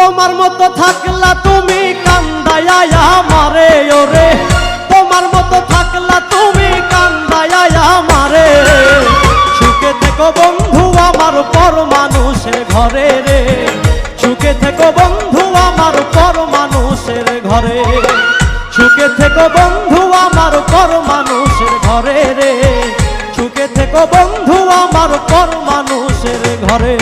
তোমার মতো থাকলা তুমি কান্দায়া আমারে ওরে, তোমার মতো থাকলা তুমি কান্দায়া আমারে। সুখে থেকো বন্ধু আমার পর মানুষের ঘরে রে, সুখে থেকো বন্ধু আমার পর মানুষের ঘরে, সুখে থেকো বন্ধু আমার পর মানুষের ঘরে রে, সুখে থেকো বন্ধু আমার পর মানুষের ঘরে।